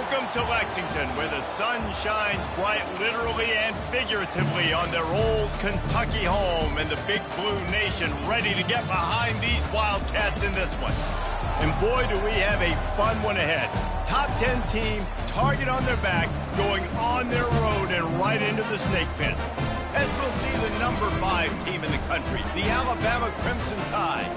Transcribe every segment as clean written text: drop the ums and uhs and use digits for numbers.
Welcome to Lexington, where the sun shines bright literally and figuratively on their old Kentucky home, and the Big Blue Nation ready to get behind these Wildcats in this one. And boy, do we have a fun one ahead. Top 10 team, target on their back, going on their road and right into the snake pit. As we'll see the number 5 team in the country, the Alabama Crimson Tide,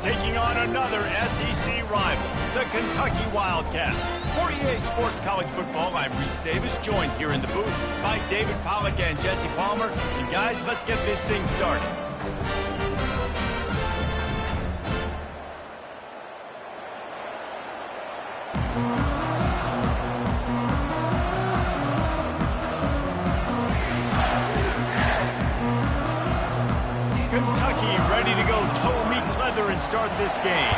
taking on another SEC rival, the Kentucky Wildcats. For EA Sports College Football, I'm Reese Davis, joined here in the booth by David Pollack and Jesse Palmer. And guys, let's get this thing started. Kentucky ready to go toe meets leather and start this game.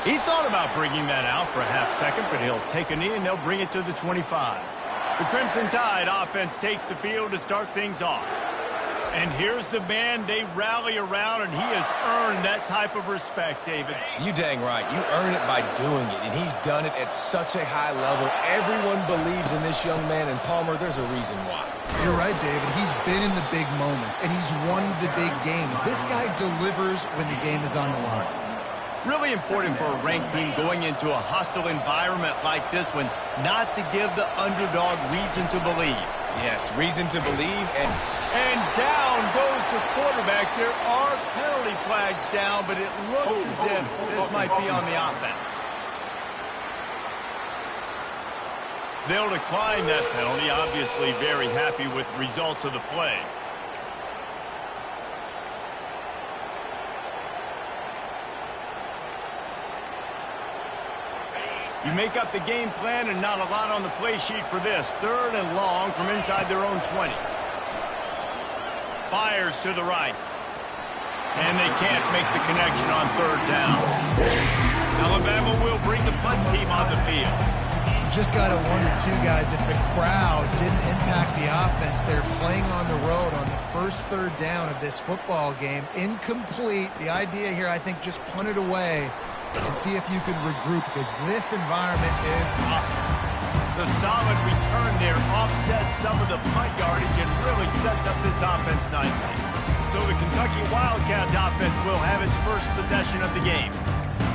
He thought about bringing that out for a half second, but he'll take a knee and they'll bring it to the 25. The Crimson Tide offense takes the field to start things off. And here's the man they rally around, and he has earned that type of respect, David. You dang right. You earn it by doing it, and he's done it at such a high level. Everyone believes in this young man, and Palmer, there's a reason why. You're right, David. He's been in the big moments, and he's won the big games. This guy delivers when the game is on the line. Really important for a ranked team going into a hostile environment like this one, not to give the underdog reason to believe. Yes, reason to believe, And down goes the quarterback. There are penalty flags down, but it looks as if this might be on the offense. They'll decline that penalty, obviously very happy with the results of the play. You make up the game plan and not a lot on the play sheet for this. 3rd and long from inside their own 20. Fires to the right. And they can't make the connection on 3rd down. Alabama will bring the punt team on the field. You just got to wonder, too, guys, if the crowd didn't impact the offense. They're playing on the road on the first 3rd down of this football game. Incomplete. The idea here, I think, just punt it away and see if you can regroup, because this environment is hostile. The solid return there offsets some of the punt yardage and really sets up this offense nicely. So the Kentucky Wildcats offense will have its first possession of the game.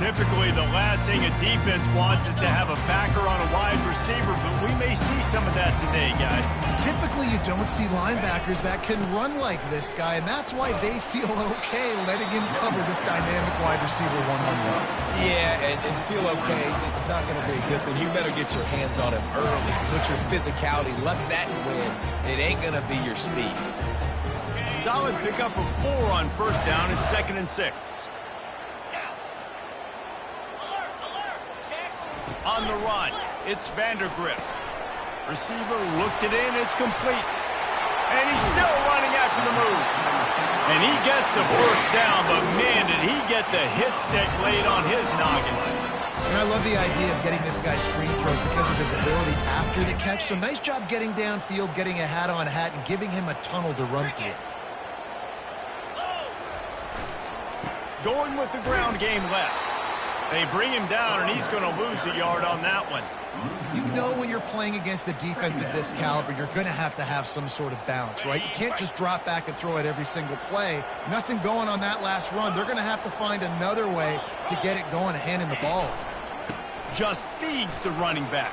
Typically, the last thing a defense wants is to have a backer on a wide receiver, but we may see some of that today, guys. Typically, you don't see linebackers that can run like this guy, and that's why they feel okay letting him cover this dynamic wide receiver one-on-one. yeah, and feel okay. It's not going to be a good thing. You better get your hands on him early. Put your physicality, let that win. It ain't going to be your speed. Solid pickup of 4 on 1st down and 2nd and 6. On the run, it's Vandergrift. Receiver looks it in, it's complete. And he's still running after the move. And he gets the 1st down, but man, did he get the hit stick laid on his noggin. And I love the idea of getting this guy screen throws because of his ability after the catch. So nice job getting downfield, getting a hat-on-hat, and giving him a tunnel to run through. Going with the ground game left. They bring him down, and he's going to lose a yard on that one. You know when you're playing against a defense of this caliber, you're going to have some sort of balance, right? You can't just drop back and throw it every single play. Nothing going on that last run. They're going to have to find another way to get it going and handing the ball. Just feeds the running back.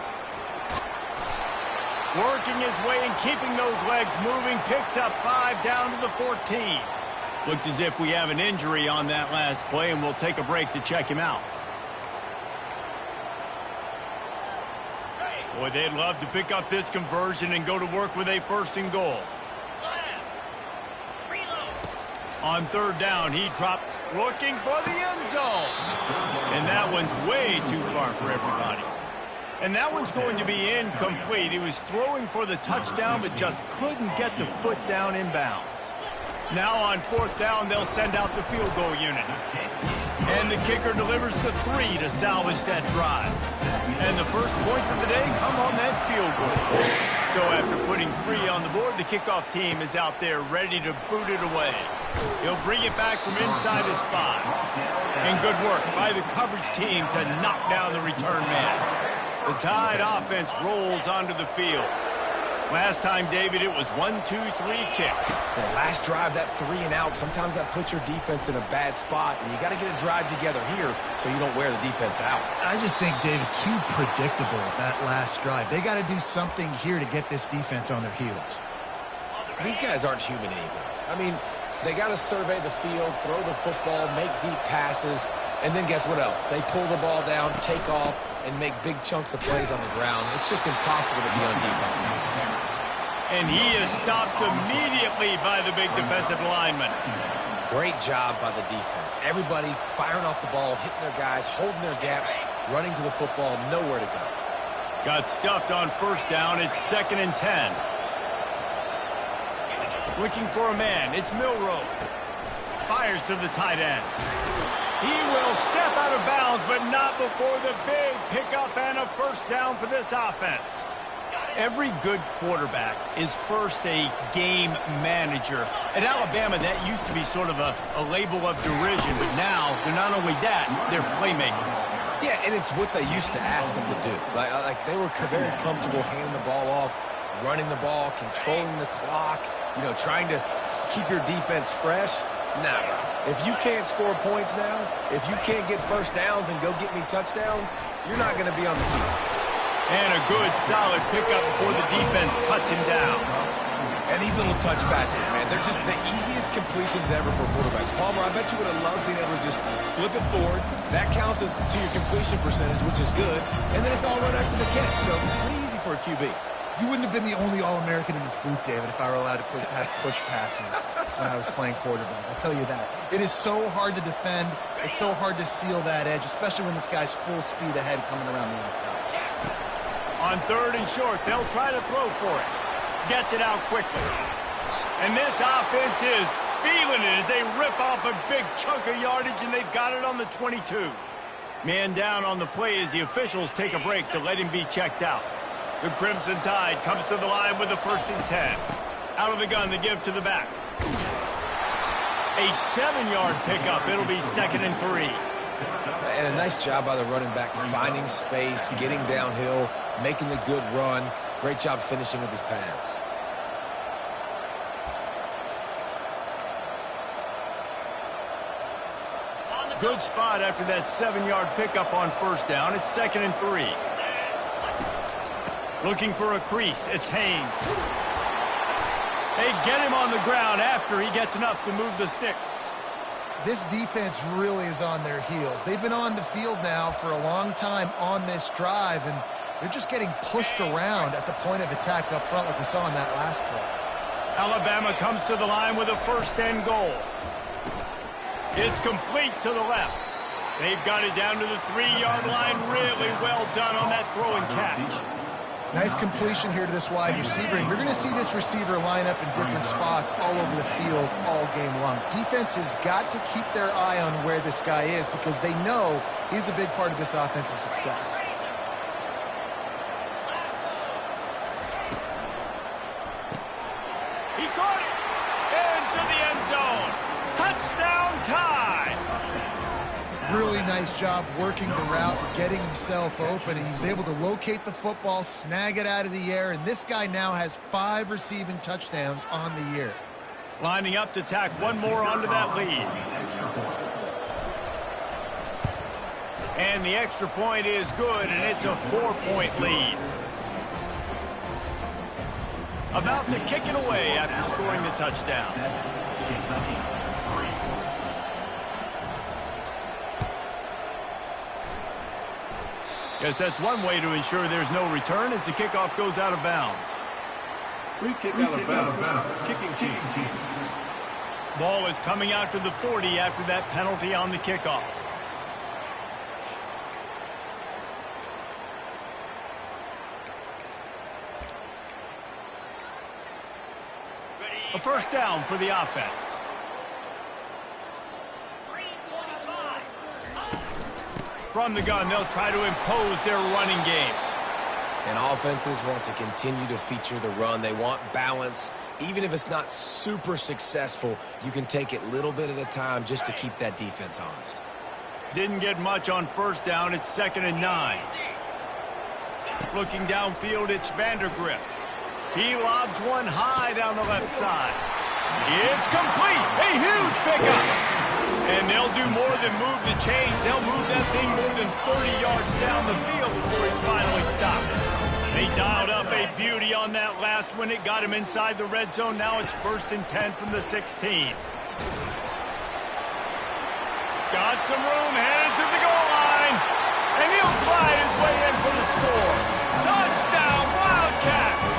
Working his way and keeping those legs moving. Picks up 5 down to the 14. Looks as if we have an injury on that last play, and we'll take a break to check him out. Boy, they'd love to pick up this conversion and go to work with a 1st and goal. On 3rd down, he dropped, looking for the end zone. And that one's way too far for everybody. And that one's going to be incomplete. He was throwing for the touchdown, but just couldn't get the foot down inbounds. Now on 4th down, they'll send out the field goal unit. And the kicker delivers the 3 to salvage that drive. And the first points of the day come on that field goal. So after putting 3 on the board. The kickoff team is out there ready to boot it away. He'll bring it back from inside his 5. And good work by the coverage team to knock down the return man. The Tide offense rolls onto the field. Last time, David, it was 1-2-3 kick. The last drive, that 3 and out, sometimes that puts your defense in a bad spot, and you got to get a drive together here so you don't wear the defense out. I just think, David, too predictable, that last drive. They got to do something here to get this defense on their heels. These guys aren't human anymore. I mean, they got to survey the field, throw the football, make deep passes, and then guess what else? They pull the ball down, take off, and make big chunks of plays on the ground. It's just impossible to be on defense nowadays. And he is stopped immediately by the big defensive lineman. Great job by the defense. Everybody firing off the ball, hitting their guys, holding their gaps, running to the football, nowhere to go. Got stuffed on first down. It's 2nd and 10. Looking for a man. It's Milroe. Fires to the tight end. He will step out of bounds, but not before the big pickup and a first down for this offense. Every good quarterback is first a game manager. At Alabama, that used to be sort of a label of derision, but now they're not only that, they're playmakers. Yeah, and it's what they used to ask them to do. Like they were very comfortable handing the ball off, running the ball, controlling the clock, trying to keep your defense fresh. Nah, bro. If you can't score points now, if you can't get first downs and go get me touchdowns, you're not going to be on the field. And a good, solid pickup before the defense cuts him down. And these little touch passes, man, they're just the easiest completions ever for quarterbacks. Palmer, I bet you would have loved being able to just flip it forward. That counts as to your completion percentage, which is good. And then it's all right after the catch. So pretty easy for a QB. You wouldn't have been the only All-American in this booth, David, if I were allowed to have push passes when I was playing quarterback. I'll tell you that. It is so hard to defend. It's so hard to seal that edge, especially when this guy's full speed ahead coming around the outside. On 3rd and short, they'll try to throw for it. Gets it out quickly. And this offense is feeling it as they rip off a big chunk of yardage, and they've got it on the 22. Man down on the play as the officials take a break to let him be checked out. The Crimson Tide comes to the line with the 1st and 10. Out of the gun, they give to the back. A 7-yard pickup. It'll be 2nd and 3. And a nice job by the running back, finding space, getting downhill, making the good run. Great job finishing with his pads. Good spot after that 7-yard pickup on first down. It's 2nd and 3. Looking for a crease. It's Haynes. They get him on the ground after he gets enough to move the sticks. This defense really is on their heels. They've been on the field now for a long time on this drive, and they're just getting pushed around at the point of attack up front like we saw in that last play. Alabama comes to the line with a 1st and goal. It's complete to the left. They've got it down to the 3-yard line. Really well done on that throw and catch. Nice completion here to this wide receiver, and you're going to see this receiver line up in different spots all over the field all game long. Defense has got to keep their eye on where this guy is because they know he's a big part of this offense's success. He caught it into the end zone. Touchdown Tide. Really nice job working the route, getting himself open, and he was able to locate the football, snag it out of the air, and this guy now has 5 receiving touchdowns on the year. Lining up to tack one more onto that lead. And the extra point is good, and it's a 4-point lead. About to kick it away after scoring the touchdown. Guess that's one way to ensure there's no return as the kickoff goes out of bounds. Free kick out of bounds. Kicking team. Ball is coming out to the 40 after that penalty on the kickoff. A first down for the offense. From the gun, they'll try to impose their running game. And offenses want to continue to feature the run. They want balance. Even if it's not super successful, you can take it little bit at a time just to keep that defense honest. Didn't get much on first down. It's 2nd and 9. Looking downfield, it's Vandergriff. He lobs one high down the left side. It's complete. A huge pickup. And they'll do more than move the chains. They'll move that thing more than 30 yards down the field before he's finally stopped. They dialed up a beauty on that last one. It got him inside the red zone. Now it's 1st and 10 from the 16. Got some room, headed to the goal line. And he'll glide his way in for the score. Touchdown, Wildcats!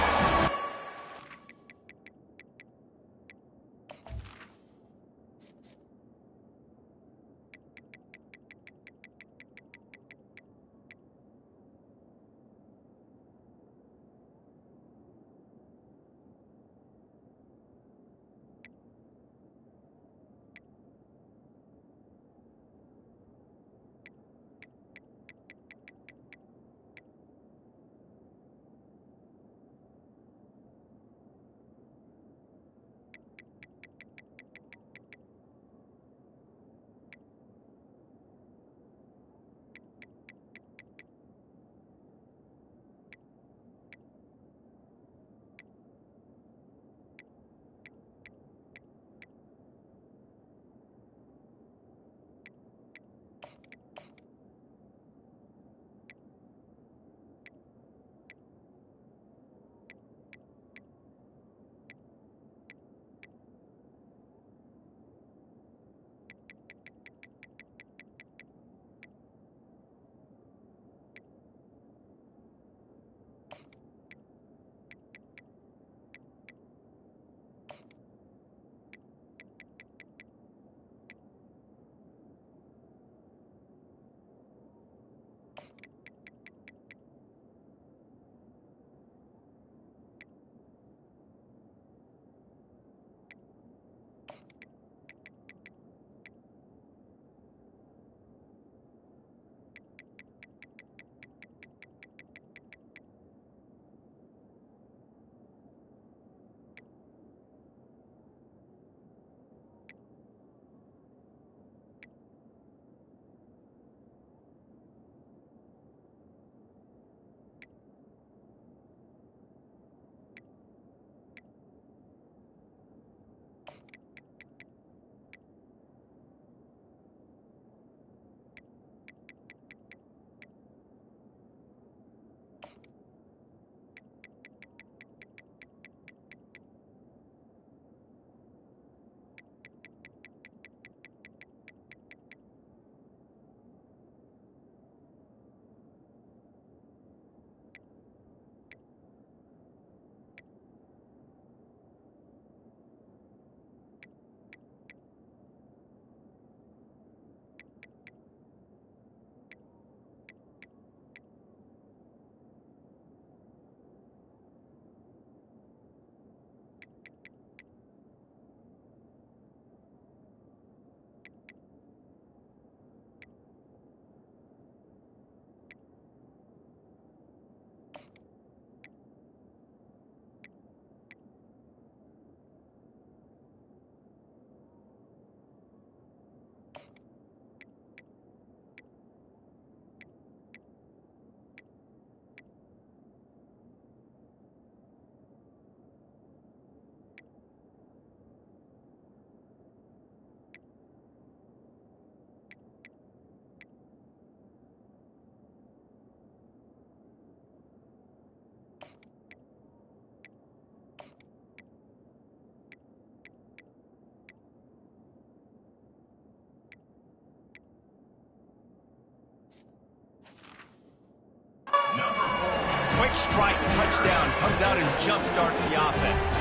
Quick strike touchdown comes out and jumpstarts the offense.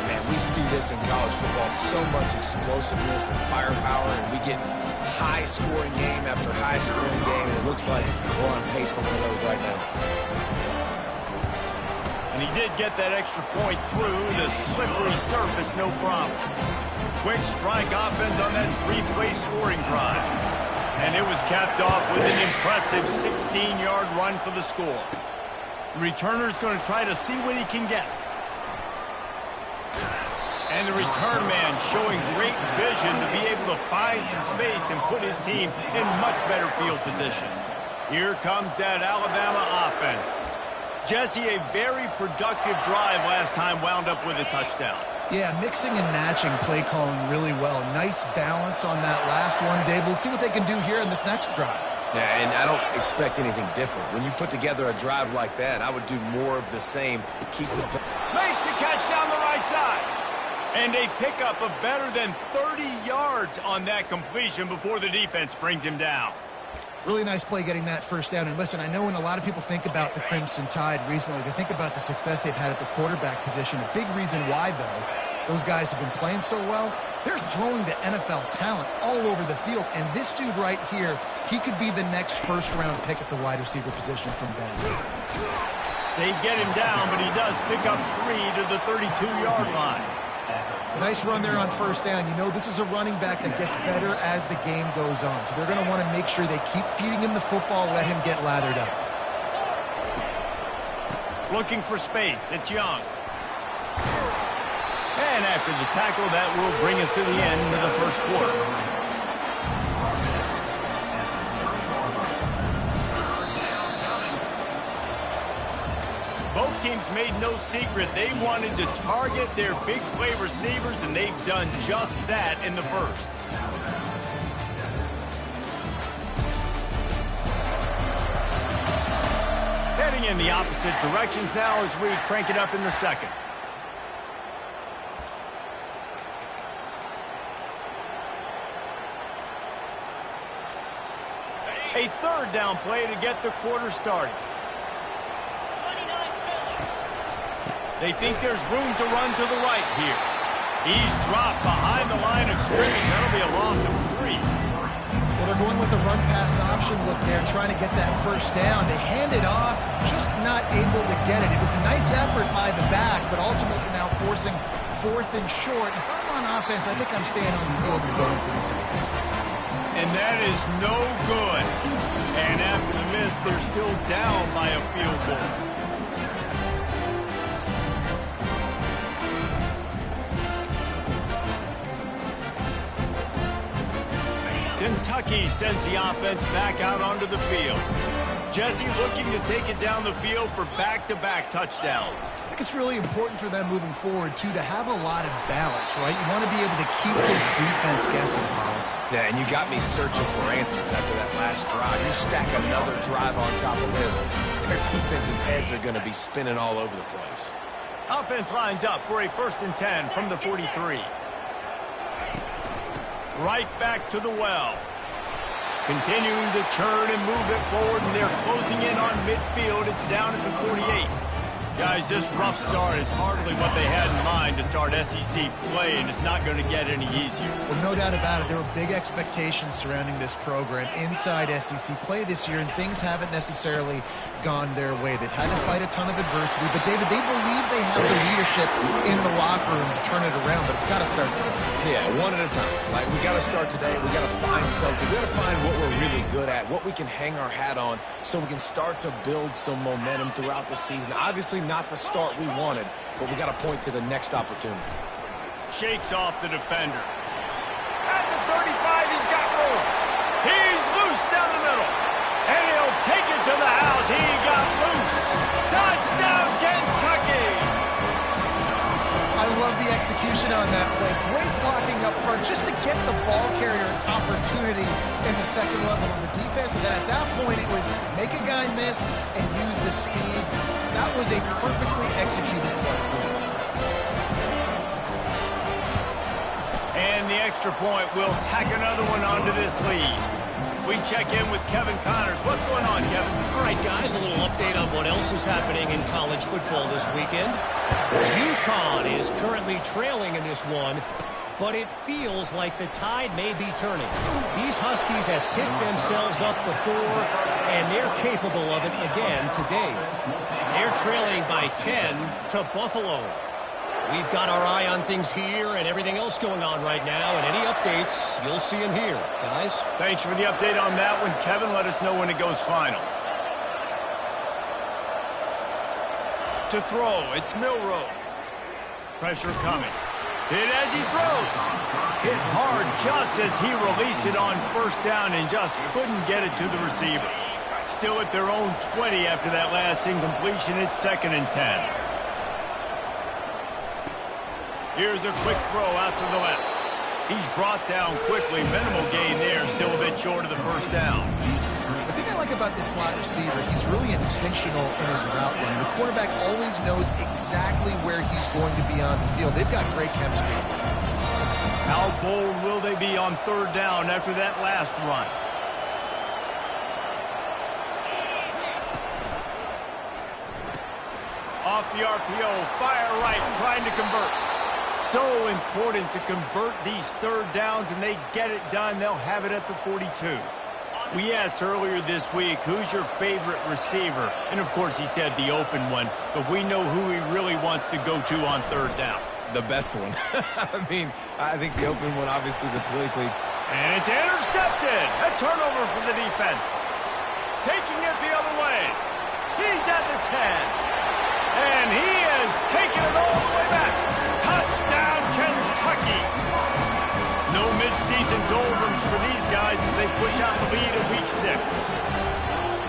Man, we see this in college football, so much explosiveness and firepower, and we get high-scoring game after high-scoring game, and it looks like we're on pace for one of those right now. And he did get that extra point through the slippery surface, no problem. Quick strike offense on that three-play scoring drive. And it was capped off with an impressive 16-yard run for the score. The returner's going to try to see what he can get. And the return man showing great vision to be able to find some space and put his team in much better field position. Here comes that Alabama offense. Jesse, a very productive drive last time wound up with a touchdown. Yeah, mixing and matching play calling really well. Nice balance on that last one, Dave. Let's see what they can do here in this next drive. Yeah, and I don't expect anything different. When you put together a drive like that, I would do more of the same. Keep the... Makes the catch down the right side. And a pickup of better than 30 yards on that completion before the defense brings him down. Really nice play getting that first down. And listen, I know when a lot of people think about the Crimson Tide recently, they think about the success they've had at the quarterback position. A big reason why, though, those guys have been playing so well, they're throwing the NFL talent all over the field. And this dude right here, he could be the next first-round pick at the wide receiver position from Bama. They get him down, but he does pick up 3 to the 32-yard line. Nice run there on first down. You know, this is a running back that gets better as the game goes on. So they're going to want to make sure they keep feeding him the football, let him get lathered up. Looking for space. It's Young. And after the tackle, that will bring us to the end of the first quarter. Both teams made no secret they wanted to target their big play receivers, and they've done just that in the first. Heading in the opposite directions now as we crank it up in the second. A third down play to get the quarter started. They think there's room to run to the right here. He's dropped behind the line of scrimmage. That'll be a loss of 3. Well, they're going with a run-pass option look there, trying to get that first down. They hand it off, just not able to get it. It was a nice effort by the back, but ultimately now forcing 4th and short. If I'm on offense, I think I'm staying on the field and going for this again. And that is no good. And after the miss, they're still down by a field goal. Kentucky sends the offense back out onto the field. Jesse looking to take it down the field for back-to-back touchdowns. I think it's really important for them moving forward, too, to have a lot of balance, right? You want to be able to keep this defense guessing, Paul. Yeah, and you got me searching for answers after that last drive. You stack another drive on top of this, their defense's heads are going to be spinning all over the place. Offense lines up for a 1st and 10 from the 43. Right back to the well. Continuing to churn and move it forward, and they're closing in on midfield. It's down at the 48. Guys, this rough start is hardly what they had in mind to start SEC play, and it's not going to get any easier. Well, no doubt about it. There were big expectations surrounding this program inside SEC play this year, and things haven't necessarily gone their way. They've had to fight a ton of adversity, but David, they believe they have the leadership in the locker room to turn it around, but it's got to start today. Yeah, one at a time. Like, we got to start today. We got to find something. We got to find what we're really good at, what we can hang our hat on, so we can start to build some momentum throughout the season. Obviously not the start we wanted, but we got to point to the next opportunity. Shakes off the defender. At the 35, he's got room. He's loose down the middle. And he'll take it to the house. He got loose. Touchdown, Kentucky! I love the execution on that play. Great blocking up front just to get the ball carrier an opportunity in the second level of the defense. And then at that point, it was make a guy miss and use the speed. That was a perfectly executed play. And the extra point will tack another one onto this lead. We check in with Kevin Connors. What's going on, Kevin? All right, guys, a little update on what else is happening in college football this weekend. UConn is currently trailing in this one, but it feels like the tide may be turning. These Huskies have picked themselves up before, and they're capable of it again today. They're trailing by 10 to Buffalo. We've got our eye on things here and everything else going on right now, and any updates, you'll see them here. Guys? Thanks for the update on that one, Kevin. Let us know when it goes final. to throw. It's Milrow. Pressure coming. Hit as he throws. Hit hard just as he released it on first down and just couldn't get it to the receiver. Still at their own 20 after that last incompletion. It's 2nd and 10. Here's a quick throw out to the left. He's brought down quickly. Minimal gain there. Still a bit short of the first down. The thing I like about this slot receiver, he's really intentional in his route run. The quarterback always knows exactly where he's going to be on the field. They've got great chemistry. How bold will they be on 3rd down after that last run? Off the RPO, fire right, trying to convert. So important to convert these 3rd downs, and they get it done. They'll have it at the 42. We asked earlier this week, who's your favorite receiver? And, of course, he said the open one, but we know who he really wants to go to on 3rd down. The best one. I mean, I think the open one, obviously, the politically. And it's intercepted. A turnover for the defense. Taking it the other way. He's at the 10. And he has taken it all the way back. Touchdown, Kentucky. No midseason doldrums for these guys as they push out the lead in Week 6.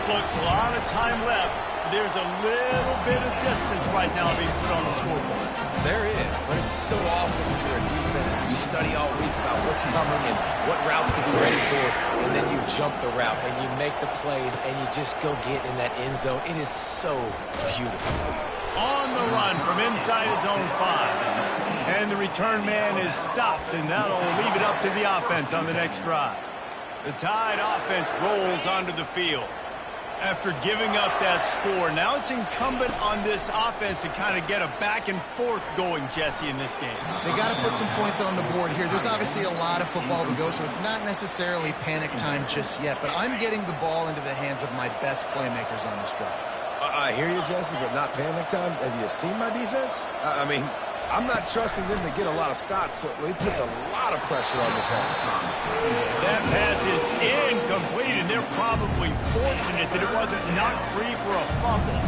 But a lot of time left. There's a little bit of distance right now being put on the scoreboard. There is, but it's so awesome when you're a defense and you study all week about what's coming and what routes to be ready for, and then you jump the route and you make the plays and you just go get in that end zone. It is so beautiful. On the run from inside his own 5. And the return man is stopped, and that'll leave it up to the offense on the next drive. The Tide offense rolls onto the field. After giving up that score, now it's incumbent on this offense to kind of get a back and forth going, Jesse, in this game. They got to put some points on the board here. There's obviously a lot of football to go, so it's not necessarily panic time just yet, but I'm getting the ball into the hands of my best playmakers on this drive. I hear you, Jesse, but not panic time. Have you seen my defense? I mean, I'm not trusting them to get a lot of stops, so it puts a lot of pressure on this offense. That pass is incomplete, and they're probably fortunate that it wasn't knocked free for a fumble.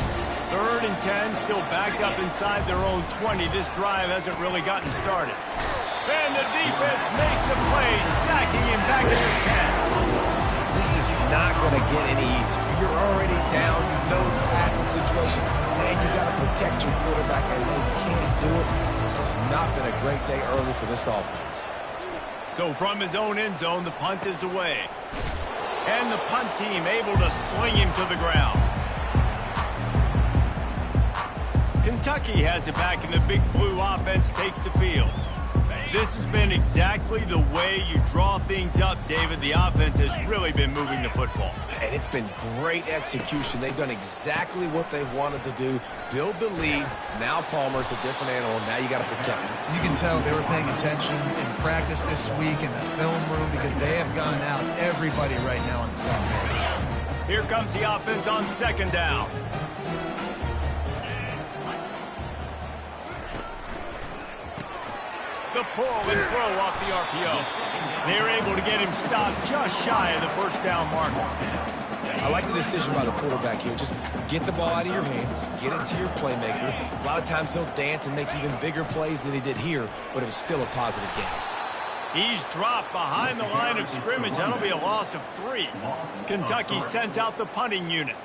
3rd and 10, still backed up inside their own 20. This drive hasn't really gotten started. And the defense makes a play, sacking him back at the 10. This is not going to get any easier. You're already down. You know it's a passing situation, and you got to protect your quarterback, and they can't do it. This has not been a great day early for this offense. So from his own end zone, the punt is away. And the punt team able to sling him to the ground. Kentucky has it back, and the Big Blue offense takes the field. This has been exactly the way you draw things up, David. The offense has really been moving the football. And it's been great execution. They've done exactly what they've wanted to do. Build the lead. Now Palmer's a different animal. Now you got to protect him. You can tell they were paying attention in practice this week in the film room because they have gone out everybody right now on the side. Here comes the offense on 2nd down. The pull and throw off the RPO. They're able to get him stopped just shy of the 1st down marker. I like the decision by the quarterback here. Just get the ball out of your hands, get it to your playmaker. A lot of times he'll dance and make even bigger plays than he did here, but it was still a positive game. He's dropped behind the line of scrimmage. That'll be a loss of 3. Kentucky sent out the punting unit.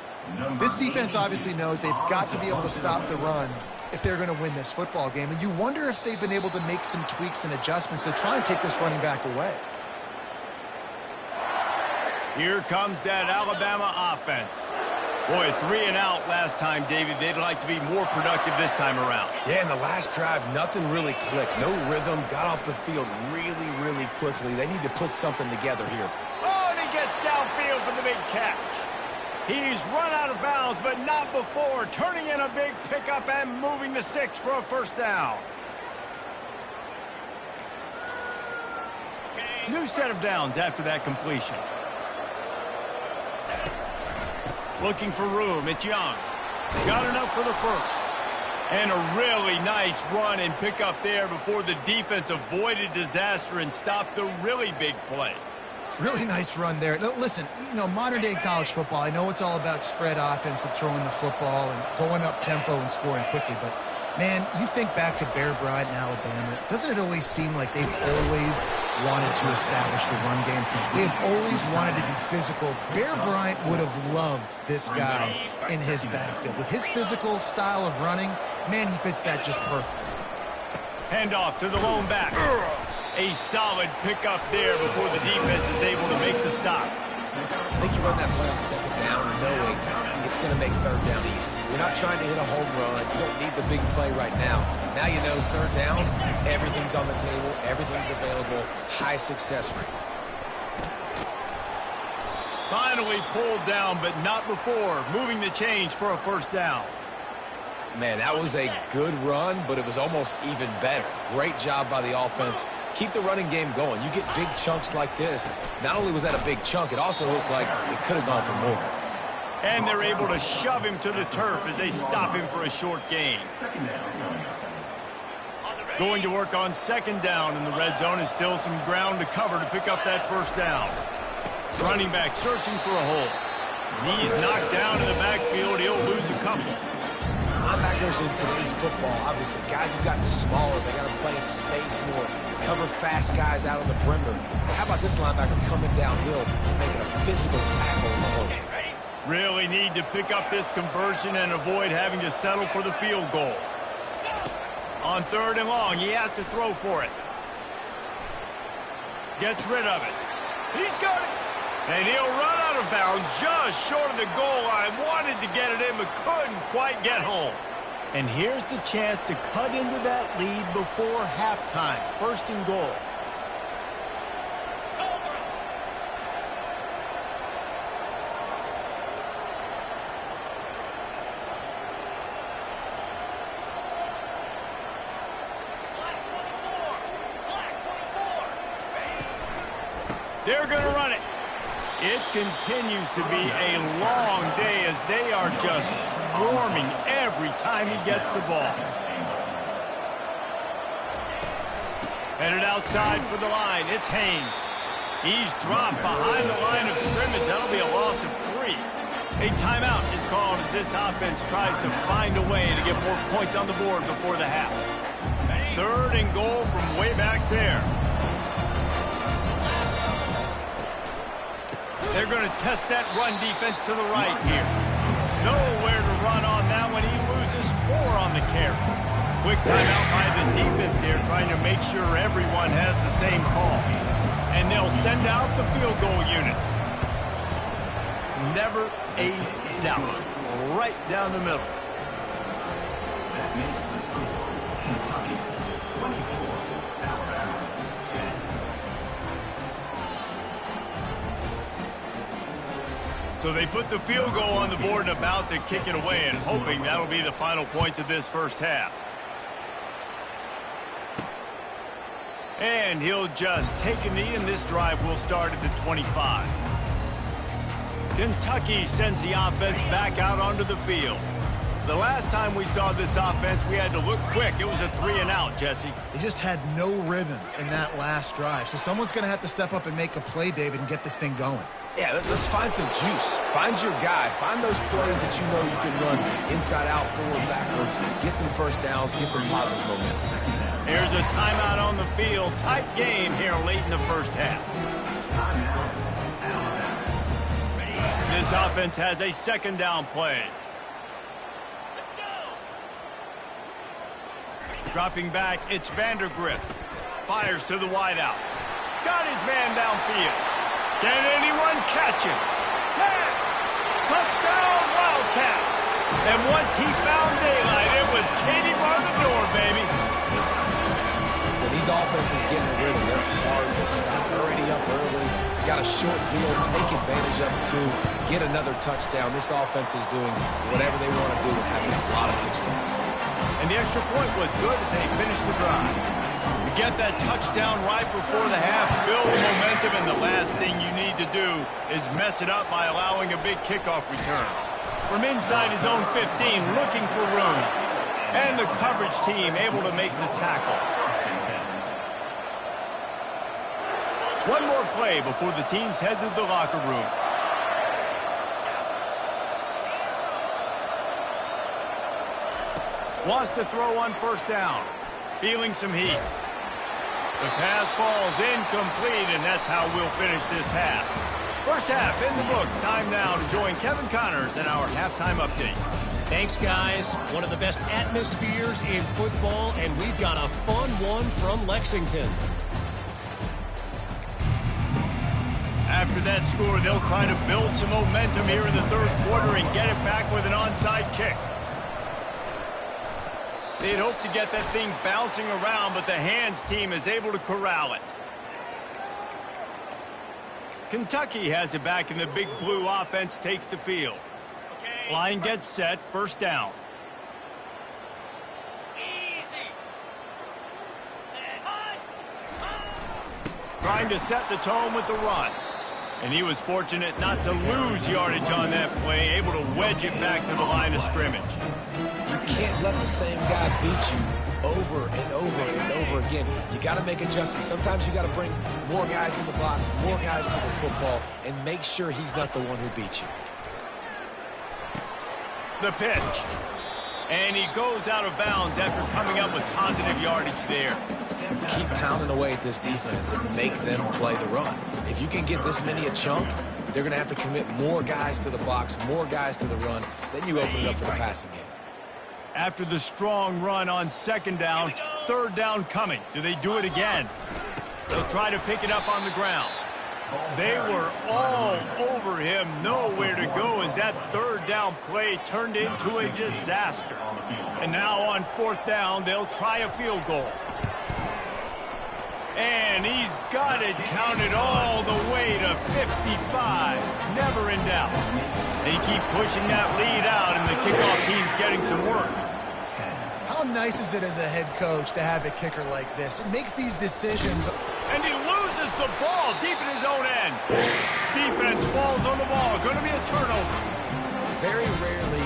This defense obviously knows they've got to be able to stop the run if they're going to win this football game. And you wonder if they've been able to make some tweaks and adjustments to try and take this running back away. Here comes that Alabama offense. Boy, 3 and out last time, David. They'd like to be more productive this time around. Yeah, in the last drive, nothing really clicked. No rhythm, got off the field really, really quickly. They need to put something together here. Oh, and he gets downfield for the big catch. He's run out of bounds, but not before. Turning in a big pickup and moving the sticks for a 1st down. New set of downs after that completion. Looking for room. It's Young. Got enough for the 1st. And a really nice run and pickup there before the defense avoided disaster and stopped the really big play. Really nice run there. Now, listen, you know, modern-day college football, I know it's all about spread offense and throwing the football and going up tempo and scoring quickly, but, man, you think back to Bear Bryant in Alabama, doesn't it always seem like they've always wanted to establish the run game? They've always wanted to be physical. Bear Bryant would have loved this guy in his backfield. With his physical style of running, man, he fits that just perfect. Handoff to the lone back. A solid pickup there before the defense is able to make the stop. I think you run that play on second down knowing it's going to make third down easy. You're not trying to hit a home run. You don't need the big play right now. Now you know third down, everything's on the table, everything's available, high success rate. Finally pulled down, but not before. Moving the chains for a first down. Man, that was a good run, but it was almost even better. Great job by the offense. Keep the running game going. You get big chunks like this. Not only was that a big chunk, it also looked like it could have gone for more. And they're able to shove him to the turf as they stop him for a short gain. Going to work on second down in the red zone, is still some ground to cover to pick up that first down. Running back searching for a hole. He's knocked down in the backfield. He'll lose a couple. Linebackers in today's football, obviously, guys have gotten smaller. They got to play in space more, cover fast guys out on the perimeter. But how about this linebacker coming downhill, making a physical tackle in the hole? Really need to pick up this conversion and avoid having to settle for the field goal. On third and long, he has to throw for it. Gets rid of it. He's got it. And he'll run out of bounds just short of the goal line. Wanted to get it in, but couldn't quite get home. And here's the chance to cut into that lead before halftime. First and goal. They're going to run it. It continues to be a long day as they are just swarming every time he gets the ball. Headed outside for the line. It's Haynes. He's dropped behind the line of scrimmage. That'll be a loss of 3. A timeout is called as this offense tries to find a way to get more points on the board before the half. Third and goal from way back there. They're going to test that run defense to the right here. Nowhere to run on that one. He loses 4 on the carry. Quick timeout by the defense here, trying to make sure everyone has the same call. And they'll send out the field goal unit. Never a doubt. Right down the middle. So they put the field goal on the board and about to kick it away, and hoping that'll be the final points of this first half. And he'll just take a knee, and this drive will start at the 25. Kentucky sends the offense back out onto the field. The last time we saw this offense, we had to look quick. It was a 3-and-out, Jesse. They just had no rhythm in that last drive. So someone's going to have to step up and make a play, David, and get this thing going. Yeah, let's find some juice. Find your guy. Find those plays that you know you can run inside out, forward, backwards. Get some first downs. Get some positive momentum. Here's a timeout on the field. Tight game here late in the first half. This offense has a second down play. Dropping back, it's Vandergrift. Fires to the wideout. Got his man downfield. Can anyone catch him? Tap! Touchdown, Wildcats! And once he found daylight, it was Katie bar the door, baby. Well, these offenses getting a rhythm. They're hard to stop. Already up early. Got a short field. Take advantage of it, too. Get another touchdown. This offense is doing whatever they want to do and having a lot of success. And the extra point was good as they finished the drive. You get that touchdown right before the half, build the momentum, and the last thing you need to do is mess it up by allowing a big kickoff return. From inside his own 15, looking for room. And the coverage team able to make the tackle. One more play before the teams head to the locker rooms. Wants to throw on first down. Feeling some heat. The pass falls incomplete, and that's how we'll finish this half. First half in the books. Time now to join Kevin Connors in our halftime update. Thanks, guys. One of the best atmospheres in football, and we've got a fun one from Lexington. After that score, they'll try to build some momentum here in the third quarter and get it back with an onside kick. They'd hope to get that thing bouncing around, but the hands team is able to corral it. Kentucky has it back, and the big blue offense takes the field. Line gets set, first down. Trying to set the tone with the run. And he was fortunate not to lose yardage on that play, able to wedge it back to the line of scrimmage. You can't let the same guy beat you over and over and over again. You got to make adjustments. Sometimes you got to bring more guys in the box, more guys to the football, and make sure he's not the one who beat you. The pitch. And he goes out of bounds after coming up with positive yardage there. Keep pounding away at this defense and make them play the run. If you can get this many a chunk, they're going to have to commit more guys to the box, more guys to the run. Then you open it up for the passing game. After the strong run on second down, third down coming. Do they do it again? They'll try to pick it up on the ground. They were all over him, nowhere to go as that third down play turned into a disaster. And now on fourth down, they'll try a field goal. And he's got it counted all the way to 55. Never in doubt. They keep pushing that lead out, and the kickoff team's getting some work. How nice is it as a head coach to have a kicker like this? It makes these decisions. And he loses the ball deep in his own end. Defense falls on the ball. Going to be a turnover. Very rarely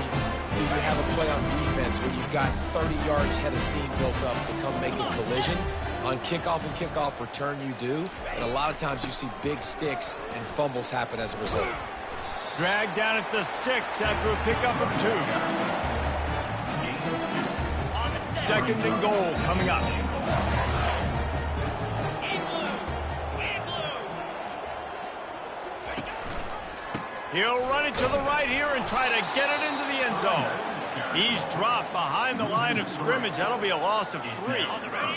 do you have a play on defense where you've got 30 yards head of steam built up to come make a collision. On kickoff and kickoff return you do, and a lot of times you see big sticks and fumbles happen as a result. Dragged down at the 6 after a pickup of 2. Second and goal coming up. He'll run it to the right here and try to get it into the end zone. He's dropped behind the line of scrimmage. That'll be a loss of 3.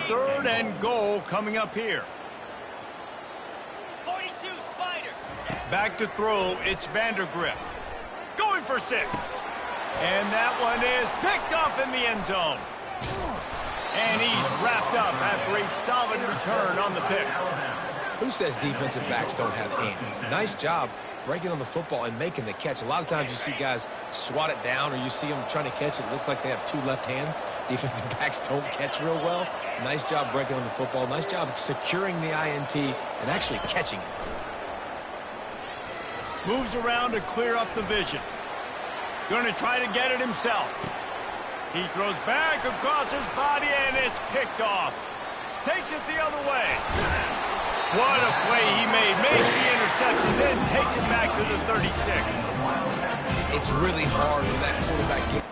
Third and goal coming up here. 42 Spider. Back to throw, it's Vandergrift. Going for 6. And that one is picked off in the end zone. And he's wrapped up after a solid return on the pick. Who says defensive backs don't have hands? Nice job breaking on the football and making the catch. A lot of times you see guys swat it down, or you see them trying to catch it. It looks like they have 2 left hands. Defensive backs don't catch real well. Nice job breaking on the football. Nice job securing the INT and actually catching it. Moves around to clear up the vision. Going to try to get it himself. He throws back across his body, and it's picked off. Takes it the other way. What a play he made. Makes the interception, then takes it back to the 36. It's really hard when that quarterback gets...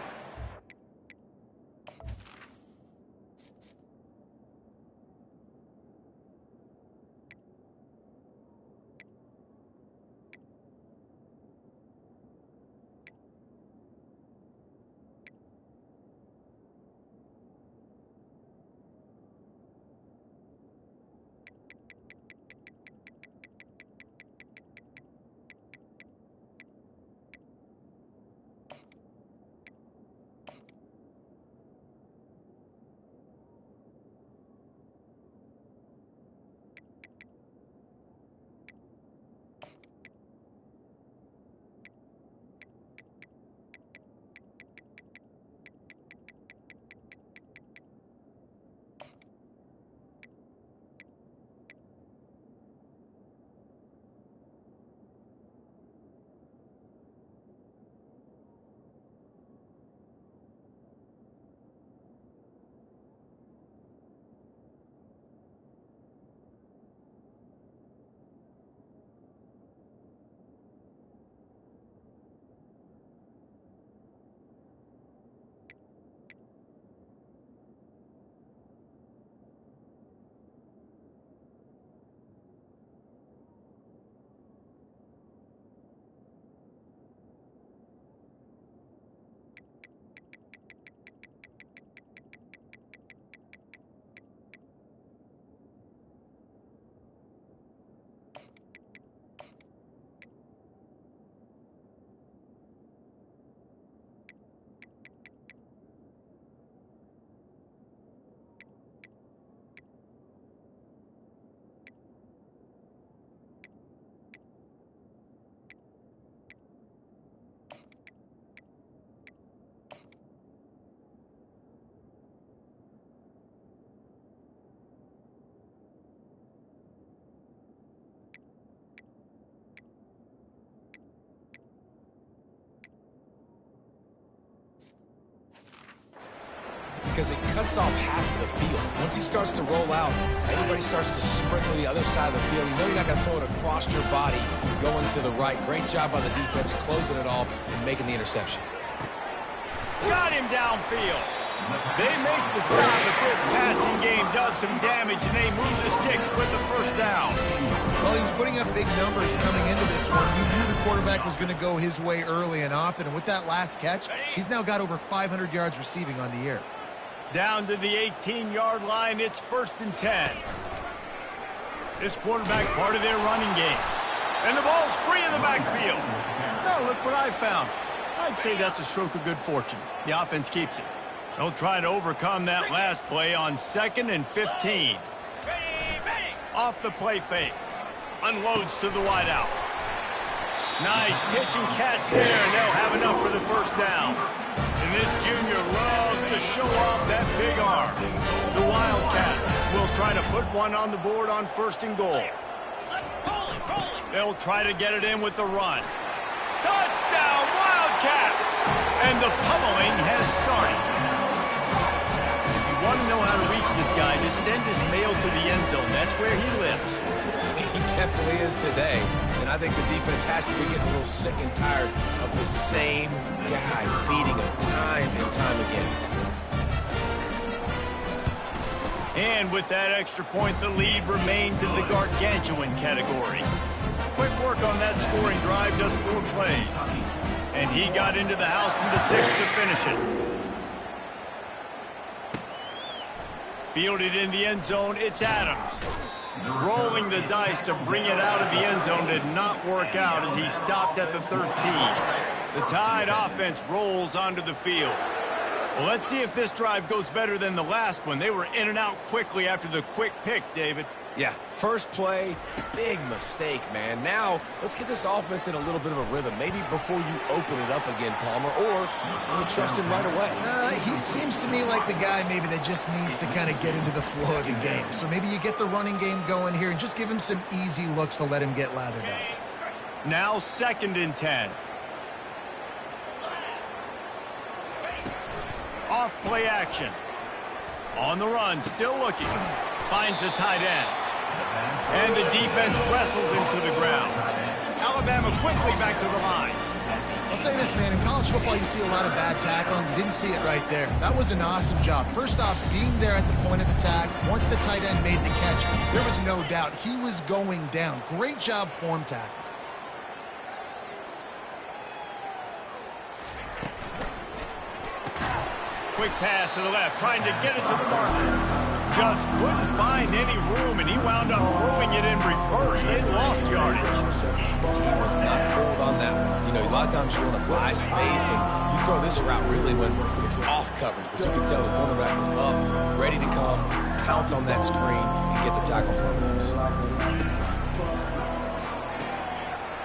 because it cuts off half of the field. Once he starts to roll out, everybody starts to sprint to the other side of the field. You know you're not going to throw it across your body going to the right. Great job by the defense closing it off and making the interception. Got him downfield. They make the stop, but this passing game does some damage, and they move the sticks with the first down. Well, he's putting up big numbers coming into this one. You knew the quarterback was going to go his way early and often, and with that last catch, he's now got over 500 yards receiving on the year. Down to the 18-yard line, it's 1st and 10. This quarterback part of their running game. And the ball's free in the backfield. Now look what I found. I'd say that's a stroke of good fortune. The offense keeps it. They'll try to overcome that last play on 2nd and 15. Off the play fake. Unloads to the wideout. Nice pitch and catch there, and they'll have enough for the first down. And this junior loves to show off that big arm. The Wildcats will try to put one on the board on 1st and goal. They'll try to get it in with the run. Touchdown, Wildcats! And the pummeling has started. If you want to know how to reach this guy, just send his mail to the end zone. That's where he lives. He definitely is today. And I think the defense has to be getting a little sick and tired of the same guy beating him time and time again. And with that extra point, the lead remains in the gargantuan category. Quick work on that scoring drive, just 4 plays. And he got into the house from the 6 to finish it. Fielded in the end zone, it's Adams. Rolling the dice to bring it out of the end zone did not work out as he stopped at the 13. The Tide offense rolls onto the field. Well, let's see if this drive goes better than the last one. They were in and out quickly after the quick pick, David. Yeah, first play, big mistake, man. Now, let's get this offense in a little bit of a rhythm. Maybe before you open it up again, Palmer, or you trust him right away. He seems to me like the guy maybe that just needs to kind of get into the flow of the game. So maybe you get the running game going here and just give him some easy looks to let him get lathered up. Now 2nd and 10. Off play action. On the run, still looking. Finds the tight end. And the defense wrestles him to the ground. Alabama quickly back to the line. I'll say this, man. In college football, you see a lot of bad tackling. You didn't see it right there. That was an awesome job. First off, being there at the point of attack. Once the tight end made the catch, there was no doubt he was going down. Great job form tackle. Quick pass to the left, trying to get it to the marker. Just couldn't find any room, and he wound up throwing it in reverse. They lost yardage. He was not fooled on that one. You know, a lot of times you want to buy space, and you throw this route really when it's off coverage. But you can tell the cornerback was up, ready to come, pounce on that screen, and get the tackle for a miss.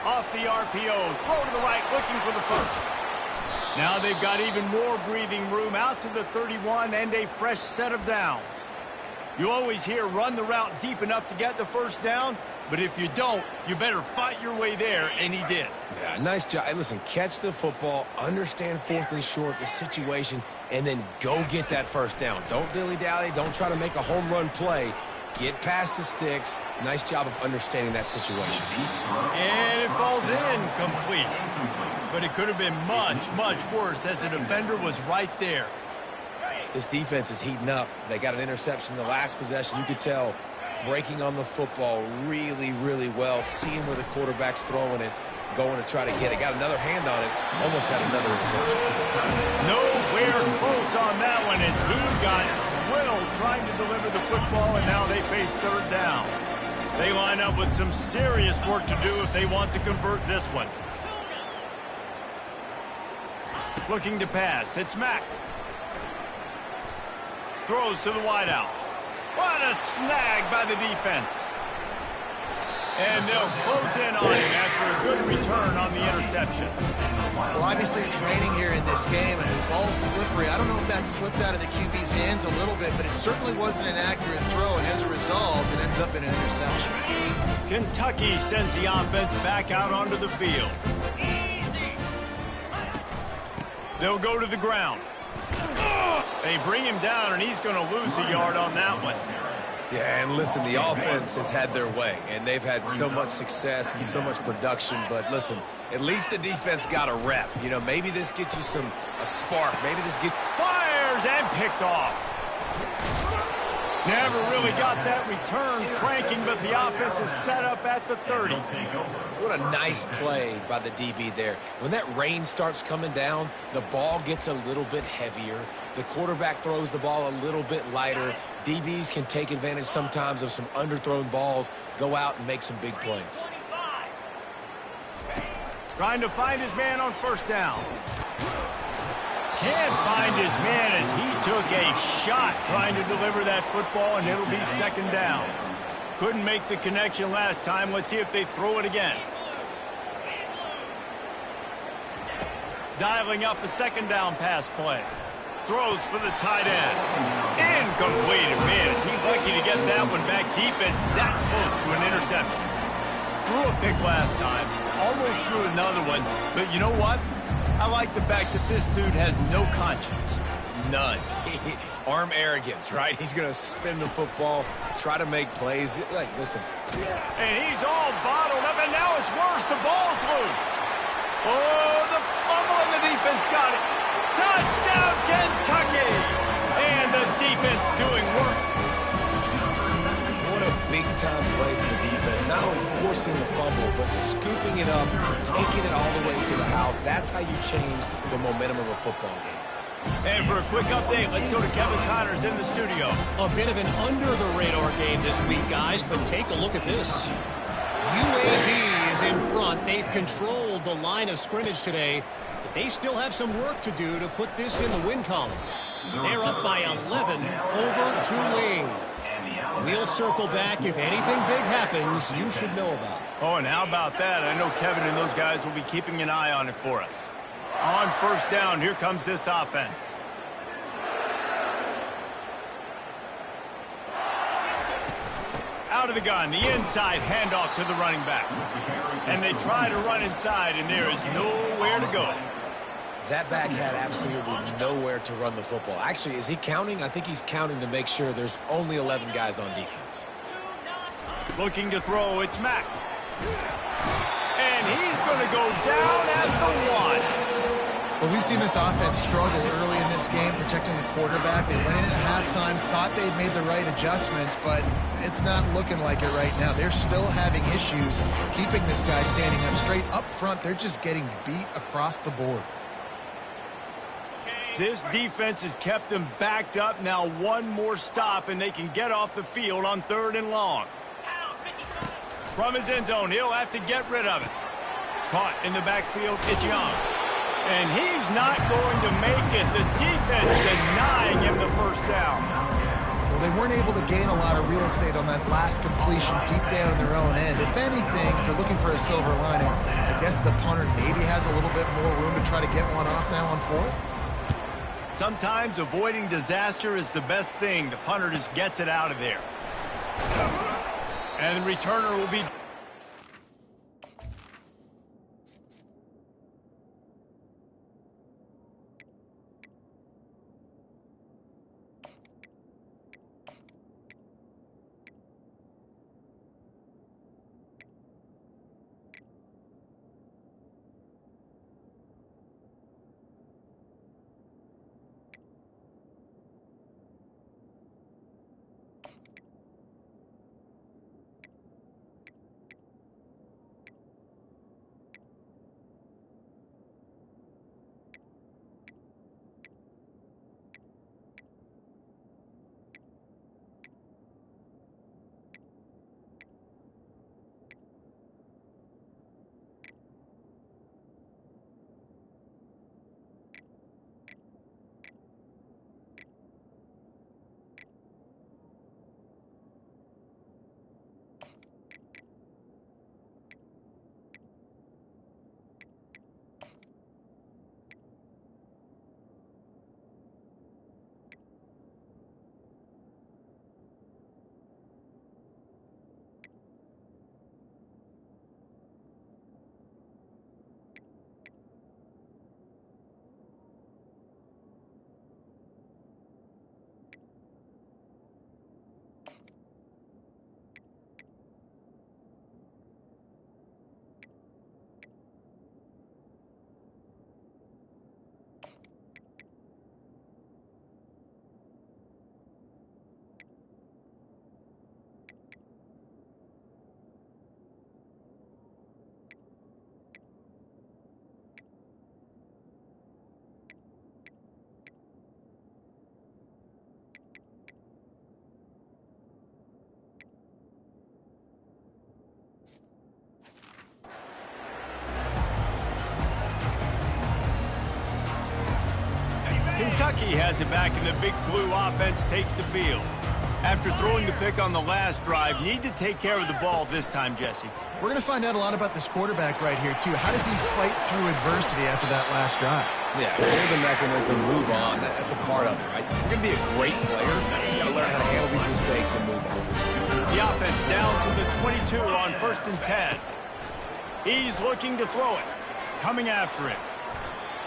Off the RPO, throw to the right, looking for the first. Now they've got even more breathing room out to the 31 and a fresh set of downs. You always hear run the route deep enough to get the first down, but if you don't, you better fight your way there, and he did. Yeah, nice job. Hey, listen, catch the football, understand 4th and short, the situation, and then go get that first down. Don't dilly-dally. Don't try to make a home run play. Get past the sticks. Nice job of understanding that situation. And it falls in complete. But it could have been much, much worse as the defender was right there. This defense is heating up. They got an interception in the last possession. You could tell breaking on the football really, really well, seeing where the quarterback's throwing it, going to try to get it. Got another hand on it, almost had another interception. Nowhere close on that one as he got drilled trying to deliver the football, and now they face 3rd down. They line up with some serious work to do if they want to convert this one. Looking to pass. It's Mack. Throws to the wideout. What a snag by the defense. And they'll close in on him after a good return on the interception. Well, obviously it's raining here in this game, and the ball's slippery. I don't know if that slipped out of the QB's hands a little bit, but it certainly wasn't an accurate throw, and as a result, it ends up in an interception. Kentucky sends the offense back out onto the field. They'll go to the ground. They bring him down, and he's going to lose a yard on that one. Yeah, and listen, the offense has had their way, and they've had so much success and so much production. But listen, at least the defense got a rep. You know, maybe this gets you a spark. Maybe this gets... Fires and picked off. Never really got that return cranking, but the offense is set up at the 30. What a nice play by the DB there. When that rain starts coming down, the ball gets a little bit heavier. The quarterback throws the ball a little bit lighter. DBs can take advantage sometimes of some underthrown balls, go out and make some big plays. Trying to find his man on first down. Can't find his man as he took a shot trying to deliver that football, and it'll be second down. Couldn't make the connection last time. Let's see if they throw it again. Dialing up a second down pass play. Throws for the tight end. Incomplete. Man, is he lucky to get that one back. Defense that close to an interception. Threw a pick last time. Almost threw another one. But you know what? I like the fact that this dude has no conscience. None. Arm arrogance, right? He's going to spin the football, try to make plays. Like, listen. And he's all bottled up, and now it's worse. The ball's loose. Oh, the fumble, and the defense got it. Touchdown, Kentucky! And the defense doing work. What a big-time play for the defense. Not only forcing the fumble, but scooping it up, taking it all the way to the house. That's how you change the momentum of a football game. And for a quick update, let's go to Kevin Connors in the studio. A bit of an under-the-radar game this week, guys, but take a look at this. UAB is in front. They've controlled the line of scrimmage today, but they still have some work to do to put this in the win column. They're up by 11 over Tulane. We'll circle back. If anything big happens, you should know about it. Oh, and how about that? I know Kevin and those guys will be keeping an eye on it for us. On first down, here comes this offense. Out of the gun, the inside handoff to the running back. And they try to run inside, and there is nowhere to go. That back had absolutely nowhere to run the football. Actually, is he counting? I think he's counting to make sure there's only 11 guys on defense. Looking to throw, it's Mack. And he's going to go down at the 1. Well, we've seen this offense struggle early in this game, protecting the quarterback. They went in at halftime, thought they'd made the right adjustments, but it's not looking like it right now. They're still having issues keeping this guy standing up straight. Up front, they're just getting beat across the board. This defense has kept them backed up. Now one more stop, and they can get off the field on 3rd and long. From his end zone, he'll have to get rid of it. Caught in the backfield, it's Young. And he's not going to make it. The defense denying him the first down. Well, they weren't able to gain a lot of real estate on that last completion deep down in their own end. If anything, if you're looking for a silver lining, I guess the punter maybe has a little bit more room to try to get one off now on 4th. Sometimes avoiding disaster is the best thing. The punter just gets it out of there. And the returner will be... Kentucky has it back, and the Big Blue offense takes the field. After throwing the pick on the last drive, need to take care of the ball this time, Jesse. We're going to find out a lot about this quarterback right here, too. How does he fight through adversity after that last drive? Yeah, clear the mechanism, move on. That's a part of it, right? If you're going to be a great player, you got to learn how to handle these mistakes and move on. The offense down to the 22 on 1st and 10. He's looking to throw it. Coming after it.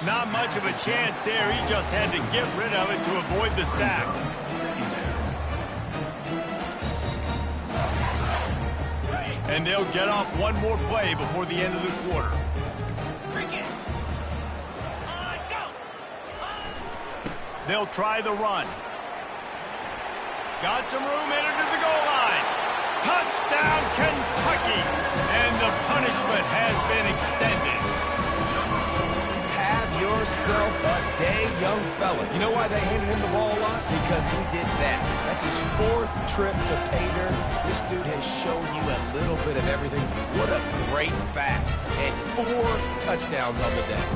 Not much of a chance there. He just had to get rid of it to avoid the sack. And they'll get off one more play before the end of the quarter. They'll try the run. Got some room, entered to the goal line. Touchdown, Kentucky! And the punishment has been extended. Have yourself a day, young fella. You know why they handed him the ball a lot? Because he did that. That's his 4th trip to pay dirt. This dude has shown you a little bit of everything. What a great back. And 4 touchdowns on the day.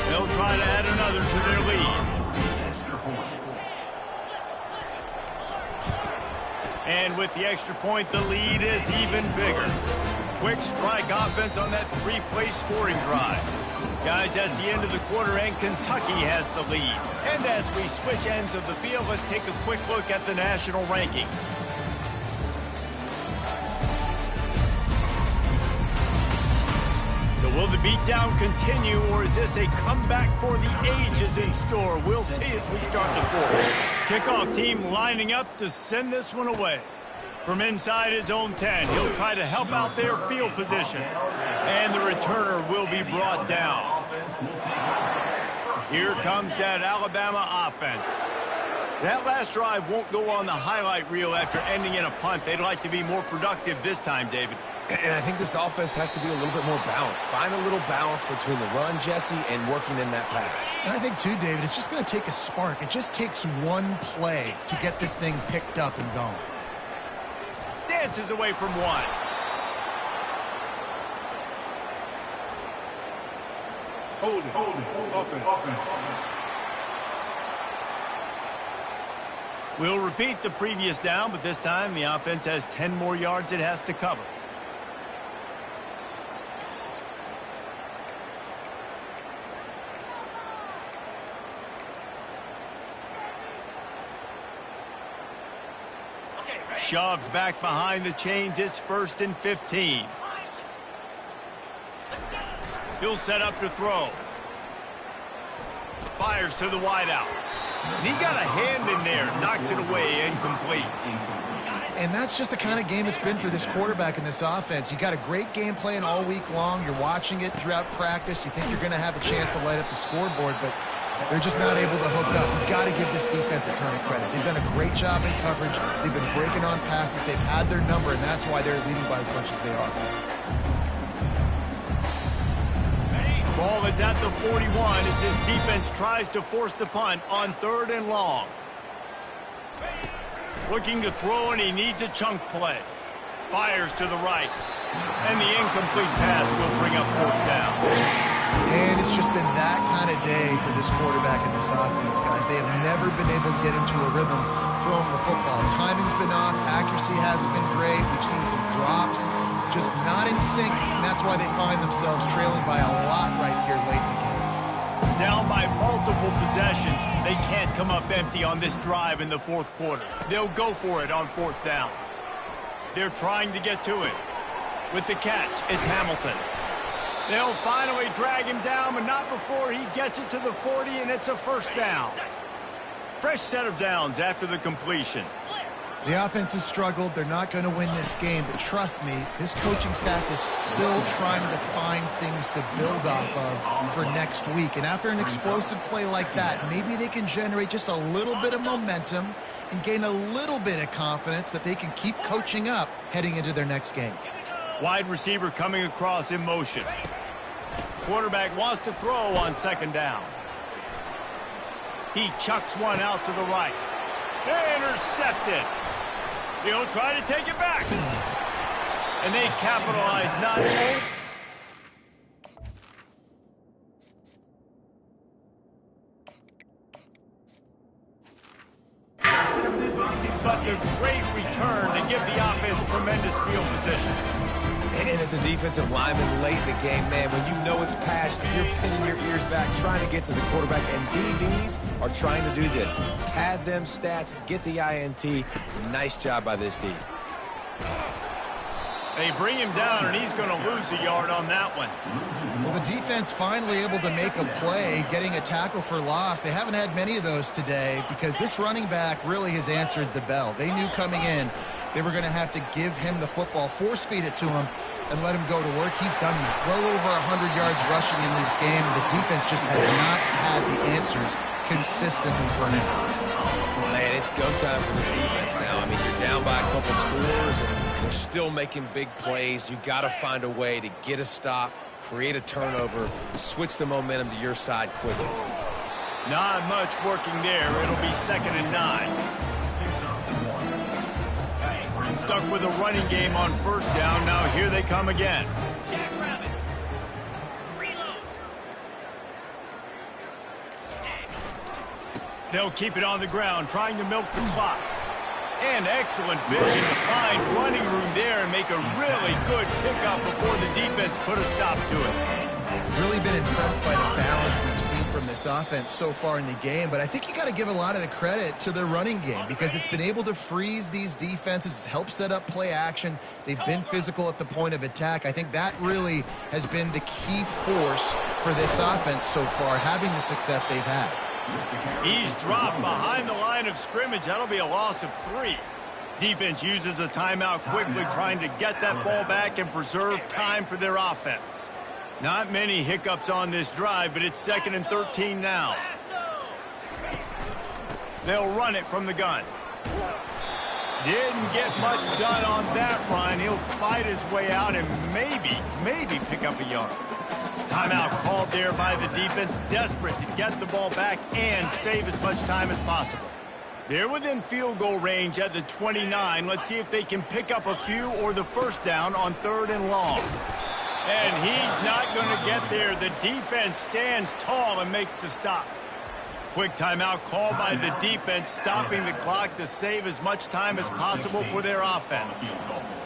They'll try to add another to their lead. And with the extra point, the lead is even bigger. Quick strike offense on that 3-play scoring drive. Guys, that's the end of the quarter, and Kentucky has the lead. And as we switch ends of the field, let's take a quick look at the national rankings. So will the beatdown continue, or is this a comeback for the ages in store? We'll see as we start the 4th. Kickoff team lining up to send this one away. From inside his own 10, he'll try to help out their field position. And the returner will be brought down. Here comes that Alabama offense. That last drive won't go on the highlight reel after ending in a punt. They'd like to be more productive this time, David. And I think this offense has to be a little bit more balanced. Find a little balance between the run, Jesse, and working in that pass. And I think, too, David, it's just going to take a spark. It just takes one play to get this thing picked up and going. Dances away from one. Hold it. Offense. We'll repeat the previous down, but this time the offense has 10 more yards it has to cover. Shoves back behind the chains. It's 1st and 15. He'll set up to throw. Fires to the wideout. And he got a hand in there. Knocks it away, incomplete. And that's just the kind of game it's been for this quarterback in this offense. You got a great game plan all week long. You're watching it throughout practice. You think you're going to have a chance to light up the scoreboard, but they're just not able to hook up. You've got to give this defense a ton of credit. They've done a great job in coverage. They've been breaking on passes. They've had their number, and that's why they're leading by as much as they are. Ball is at the 41 as his defense tries to force the punt on 3rd and long. Looking to throw, and he needs a chunk play. Fires to the right. And the incomplete pass will bring up 4th down. And it's just been that kind of day for this quarterback and this offense, guys. They have never been able to get into a rhythm throwing the football. Timing's been off. Accuracy hasn't been great. We've seen some drops. Just not in sync, and that's why they find themselves trailing by a lot right here late in the game. Down by multiple possessions. They can't come up empty on this drive in the 4th quarter. They'll go for it on 4th down. They're trying to get to it. With the catch, it's Hamilton. They'll finally drag him down, but not before he gets it to the 40, and it's a 1st down. Fresh set of downs after the completion. The offense has struggled. They're not going to win this game, but trust me, this coaching staff is still trying to find things to build off of for next week. And after an explosive play like that, maybe they can generate just a little bit of momentum and gain a little bit of confidence that they can keep coaching up heading into their next game. Wide receiver coming across in motion. Quarterback wants to throw on 2nd down. He chucks one out to the right. Intercepted. He'll try to take it back. And they capitalize not only. return to give the offense tremendous field position. And as a defensive lineman late in the game, man, when you know it's passed, you're pinning your ears back, trying to get to the quarterback, and DBs are trying to do this. Pad them stats, get the INT. Nice job by this D. They bring him down, and he's going to lose a yard on that one. Well, the defense finally able to make a play, getting a tackle for loss. They haven't had many of those today because this running back really has answered the bell. They knew coming in they were going to have to give him the football, force feed it to him, and let him go to work. He's done that. Well over 100 yards rushing in this game. The defense just has not had the answers consistently for him. Man, it's go time for the defense now. I mean, you're down by a couple scores, and they're still making big plays. You got to find a way to get a stop, create a turnover, switch the momentum to your side quickly. Not much working there. It'll be 2nd and 9. Stuck with a running game on 1st down. Now here they come again. They'll keep it on the ground, trying to milk the clock. And excellent vision to find running room there and make a really good pickup before the defense put a stop to it. Really been impressed by the balance we've seen from this offense so far in the game, but I think you got to give a lot of the credit to the running game because it's been able to freeze these defenses, help set up play action. They've been physical at the point of attack. I think that really has been the key force for this offense so far, having the success they've had. He's dropped behind the line of scrimmage. That'll be a loss of 3. Defense uses a timeout quickly, trying to get that ball back and preserve time for their offense. Not many hiccups on this drive, but it's 2nd and 13 now. They'll run it from the gun. Didn't get much done on that run. He'll fight his way out and maybe pick up a yard. Timeout called there by the defense, desperate to get the ball back and save as much time as possible. They're within field goal range at the 29. Let's see if they can pick up a few or the 1st down on 3rd and long. And he's not going to get there. The defense stands tall and makes the stop. Quick timeout called by the defense, stopping the clock to save as much time as possible for their offense.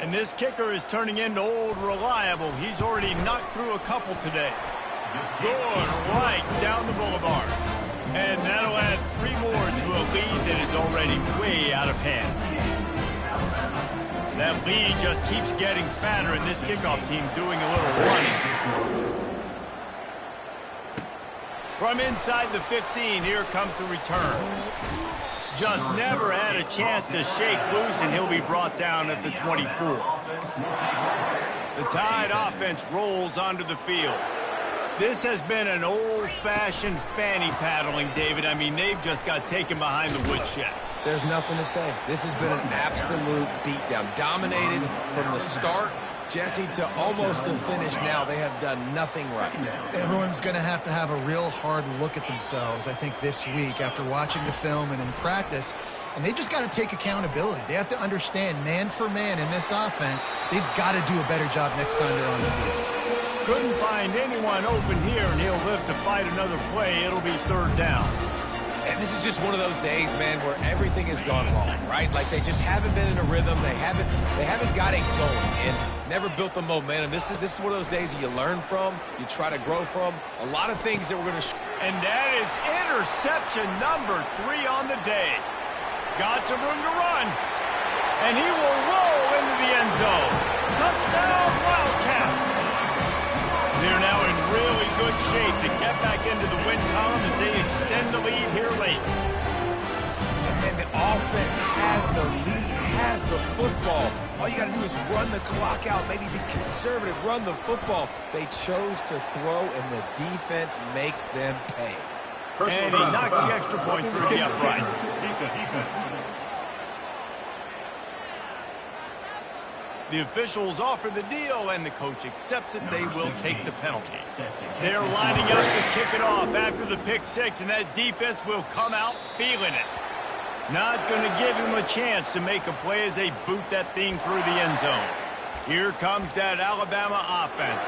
And this kicker is turning into old reliable. He's already knocked through a couple today. Good right down the boulevard. And that'll add 3 more to a lead that is already way out of hand. That lead just keeps getting fatter, and this kickoff team doing a little running. From inside the 15, here comes the return. Just never had a chance to shake loose, and he'll be brought down at the 24. The Tide offense rolls onto the field. This has been an old-fashioned fanny paddling, David. I mean, they've just got taken behind the woodshed. There's nothing to say. This has been an absolute beatdown. Dominated from the start, Jesse, to almost the finish now. They have done nothing right. Everyone's going to have a real hard look at themselves, I think, this week after watching the film and in practice. And they've just got to take accountability. They have to understand, man for man in this offense, they've got to do a better job next time they're on the field. Couldn't find anyone open here, and he'll live to fight another play. It'll be 3rd down. And this is just one of those days, man, where everything has gone wrong, right? Like they just haven't been in a rhythm. They haven't got it going and never built the momentum. This is one of those days that you learn from, you try to grow from. A lot of things that we're going to. And that is interception number 3 on the day. Got some room to run, and he will roll into the end zone. Touchdown, Wildcats! They're now in really good shape to get back into the win column as they extend the lead here late. And the offense has the lead, has the football. All you got to do is run the clock out, maybe be conservative, run the football. They chose to throw, and the defense makes them pay. And he knocks the extra point through the uprights. The officials offer the deal, and the coach accepts it. They will take the penalty. They're lining up to kick it off after the pick 6, and that defense will come out feeling it. Not going to give him a chance to make a play as they boot that thing through the end zone. Here comes that Alabama offense.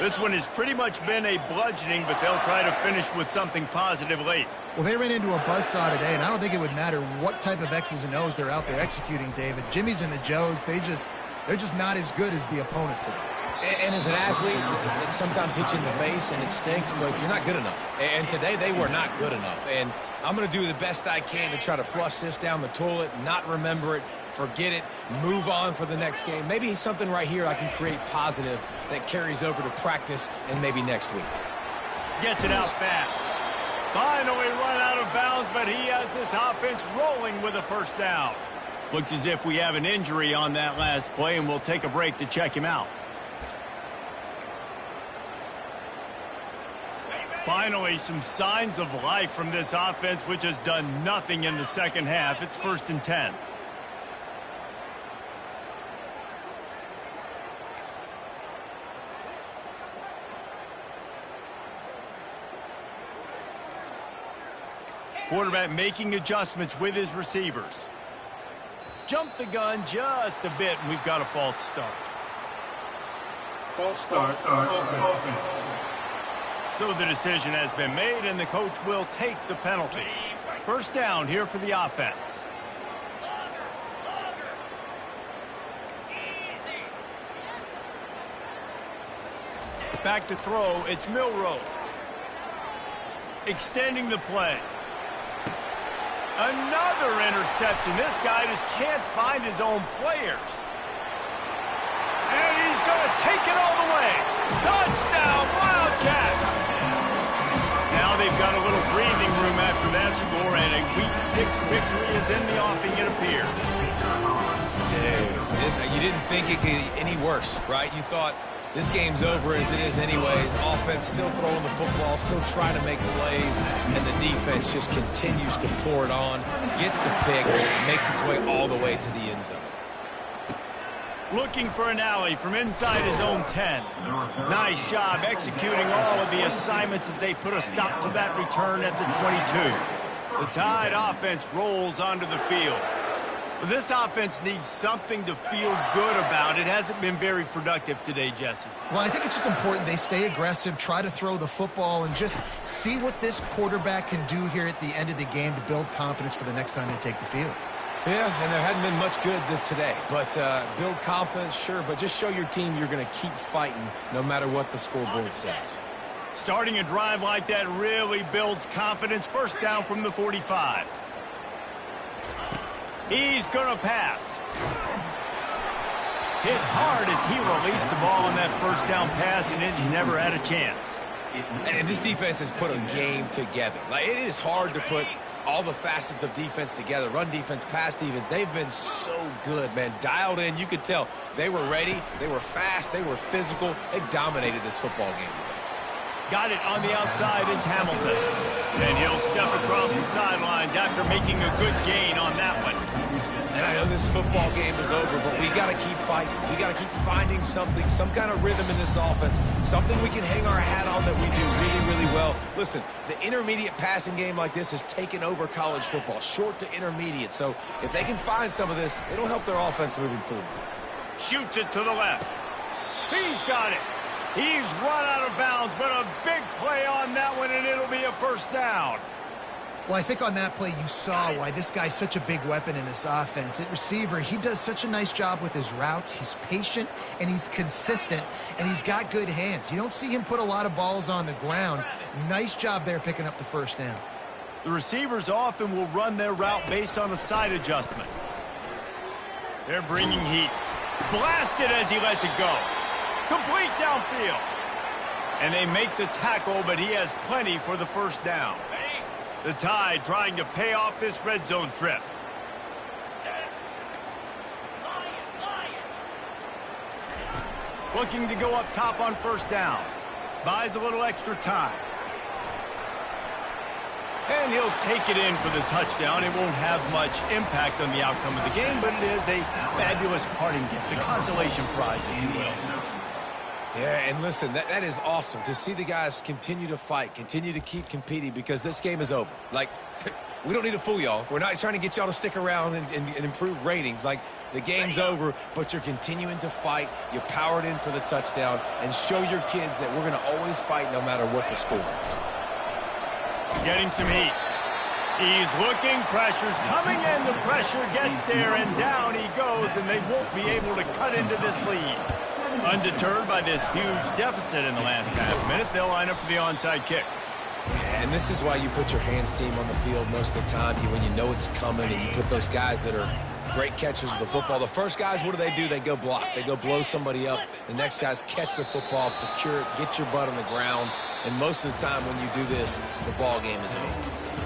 This one has pretty much been a bludgeoning, but they'll try to finish with something positive late. Well, they ran into a buzzsaw today, and I don't think it would matter what type of X's and O's they're out there executing, David. Jimmy's and the Joes, they're just not as good as the opponent today. And as an athlete, it sometimes hits you in the face and it stinks, but you're not good enough. And today they were not good enough. And I'm going to do the best I can to try to flush this down the toilet, not remember it, forget it, move on for the next game. Maybe something right here I can create positive that carries over to practice and maybe next week. Gets it out fast. Finally run out of bounds, but he has this offense rolling with a first down. Looks as if we have an injury on that last play, and we'll take a break to check him out. Finally, some signs of life from this offense, which has done nothing in the second half. It's 1st and 10. Quarterback making adjustments with his receivers. Jump the gun just a bit, and we've got a false start. False start. Offense. So the decision has been made, and the coach will take the penalty. First down here for the offense. Back to throw, it's Milroe. Extending the play. Another interception. This guy just can't find his own players. And he's going to take it all the way. Touchdown, Wildcats! Now they've got a little breathing room after that score, and a Week 6 victory is in the offing, it appears. Dude, you didn't think it could get any worse, right? You thought this game's over as it is anyways. Offense still throwing the football, still trying to make plays, and the defense just continues to pour it on, gets the pick, makes its way all the way to the end zone. Looking for an alley from inside his own 10. Nice job executing all of the assignments as they put a stop to that return at the 22. The Tide offense rolls onto the field. This offense needs something to feel good about. It hasn't been very productive today, Jesse. Well, I think it's just important they stay aggressive, try to throw the football, and just see what this quarterback can do here at the end of the game to build confidence for the next time they take the field. Yeah, and there hadn't been much good today. But build confidence, sure, but just show your team you're going to keep fighting no matter what the scoreboard says. Starting a drive like that really builds confidence. First down from the 45. He's going to pass. Hit hard as he released the ball on that first down pass, and it never had a chance. And this defense has put a game together. Like, it is hard to put all the facets of defense together. Run defense, pass defense. They've been so good, man. Dialed in. You could tell they were ready. They were fast. They were physical. They dominated this football game today. Got it on the outside, it's Hamilton. And he'll step across the sidelines after making a good gain on that one. And I know this football game is over, but we got to keep fighting. We got to keep finding something, some kind of rhythm in this offense, something we can hang our hat on that we do really, really well. Listen, the intermediate passing game like this has taken over college football, short to intermediate. So if they can find some of this, it'll help their offense moving forward. Shoots it to the left. He's got it. He's run out of bounds, but a big play on that one, and it'll be a first down. Well, I think on that play you saw why this guy's such a big weapon in this offense. At receiver, he does such a nice job with his routes. He's patient, and he's consistent, and he's got good hands. You don't see him put a lot of balls on the ground. Nice job there picking up the first down. The receivers often will run their route based on a side adjustment. They're bringing heat. Blasted as he lets it go. Complete downfield. And they make the tackle, but he has plenty for the first down. The Tide trying to pay off this red zone trip. Looking to go up top on first down. Buys a little extra time. And he'll take it in for the touchdown. It won't have much impact on the outcome of the game, but it is a fabulous parting gift, a consolation prize, if you will. Yeah, and listen, that is awesome to see the guys continue to fight, continue to keep competing, because this game is over. Like, we don't need to fool y'all. We're not trying to get y'all to stick around and improve ratings. Like, the game's over, but you're continuing to fight. You powered in for the touchdown, and show your kids that we're going to always fight no matter what the score is. Getting some heat. He's looking, pressure's coming in, the pressure gets there, and down he goes, and they won't be able to cut into this lead. Undeterred by this huge deficit in the last half minute, they'll line up for the onside kick. Yeah, and this is why you put your hands team on the field most of the time, when you know it's coming, and you put those guys that are great catchers of the football. The first guys, what do? They go block. They go blow somebody up. The next guys catch the football, secure it, get your butt on the ground, and most of the time when you do this, the ball game is over.